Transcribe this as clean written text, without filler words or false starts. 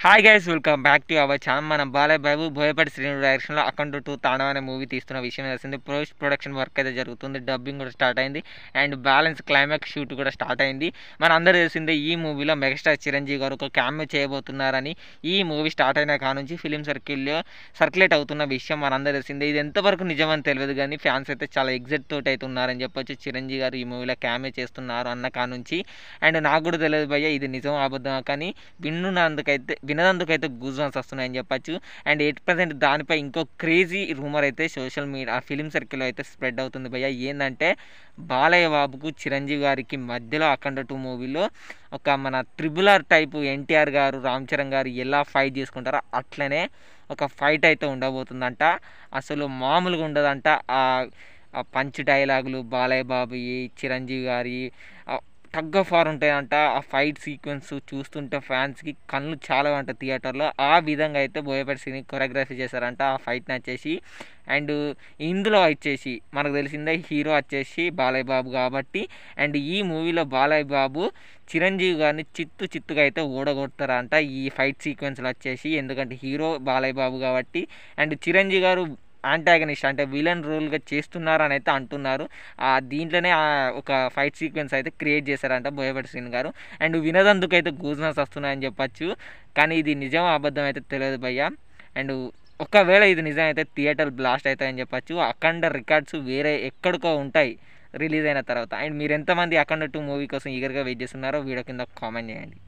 Hi guys, welcome back to our channel. మన బాలయ్య బాబు బోయపాటి శ్రీను డైరెక్షన్లో అఖండ 2 తాండవ అనే మూవీ తీస్తున్న విషయం తెలిసింది. పోస్ట్ ప్రొడక్షన్ వర్క్ అయితే జరుగుతుంది, డబ్బింగ్ కూడా స్టార్ట్ అయింది అండ్ బ్యాలెన్స్ క్లైమాక్స్ షూట్ కూడా స్టార్ట్ అయింది. మన అందరూ తెలిసిందే ఈ మూవీలో మెగాస్టార్ చిరంజీవి గారు ఒక క్యామెో చేయబోతున్నారని. ఈ మూవీ స్టార్ట్ అయిన కాడ నుంచి ఫిలిం సర్కిల్లో సర్క్యులేట్ అవుతున్న విషయం మనందరూ తెలిసిందే. ఇది ఎంతవరకు నిజమని తెలియదు కానీ ఫ్యాన్స్ అయితే చాలా ఎగ్జైట్ తోటి అయితే ఉన్నారని చెప్పొచ్చు. చిరంజీవి గారు ఈ మూవీలో క్యామెో చేస్తున్నారు అన్న కాడ నుంచి. అండ్ నాకు కూడా తెలియదు భయ్య ఇది నిజం అబద్ధం, కానీ వినదందుకైతే గూజ్ బంప్స్ వస్తున్నాయని చెప్పచ్చు. అండ్ 8% దానిపై ఇంకో క్రేజీ రూమర్ అయితే సోషల్ మీడియా ఫిలిం సర్కిల్లో అయితే స్ప్రెడ్ అవుతుంది భయ్య. ఏంటంటే బాలయ్య బాబుకు చిరంజీవి గారికి మధ్యలో అఖండ 2 మూవీలో ఒక మన ట్రిబుల్ ఆర్ టైపు ఎన్టీఆర్ గారు రామ్ చరణ్ గారు ఎలా ఫైట్ చేసుకుంటారో అట్లనే ఒక ఫైట్ అయితే ఉండబోతుందంట. అసలు మామూలుగా ఉండదంట. ఆ పంచ్ డైలాగులు బాలయ్య బాబు చిరంజీవి గారి టగ్ ఆఫ్ వార్ ఉంటాయంట. ఆ ఫైట్ సీక్వెన్స్ చూస్తుంటే ఫ్యాన్స్కి కళ్ళు చాలా ఉంటాయి థియేటర్లో. ఆ విధంగా అయితే బోయపాటి శ్రీని కొరియోగ్రఫీ చేశారంట ఆ ఫైట్ని వచ్చేసి. అండ్ ఇందులో వచ్చేసి మనకు తెలిసిందే హీరో వచ్చేసి బాలయ్య బాబు కాబట్టి. అండ్ ఈ మూవీలో బాలయ్య బాబు చిరంజీవి గారిని చిత్తుగా అయితే ఓడగొడతారంట ఈ ఫైట్ సీక్వెన్స్లో వచ్చేసి. ఎందుకంటే హీరో బాలయ్య బాబు కాబట్టి. అండ్ చిరంజీవి గారు యాంటాగనిస్ట్ అంటే విలన్ రోల్గా చేస్తున్నారని అయితే అంటున్నారు. దీంట్లోనే ఒక ఫైట్ సీక్వెన్స్ అయితే క్రియేట్ చేశారంట బోయపాటి శ్రీను గారు. అండ్ వినోదందుకైతే గూజ్బంప్స్ వస్తున్నాయని చెప్పచ్చు, కానీ ఇది నిజం అబద్ధం అయితే తెలియదు భయ్య. అండ్ ఒకవేళ ఇది నిజం అయితే థియేటర్ బ్లాస్ట్ అవుతాయని చెప్పచ్చు. అఖండ రికార్డ్స్ వేరే ఎక్కడికో ఉంటాయి రిలీజ్ అయిన తర్వాత. అండ్ మీరు ఎంతమంది అఖండ 2 మూవీ కోసం ఈగర్గా వెయిట్ చేస్తున్నారో వీడియో కింద కామెంట్ చేయండి.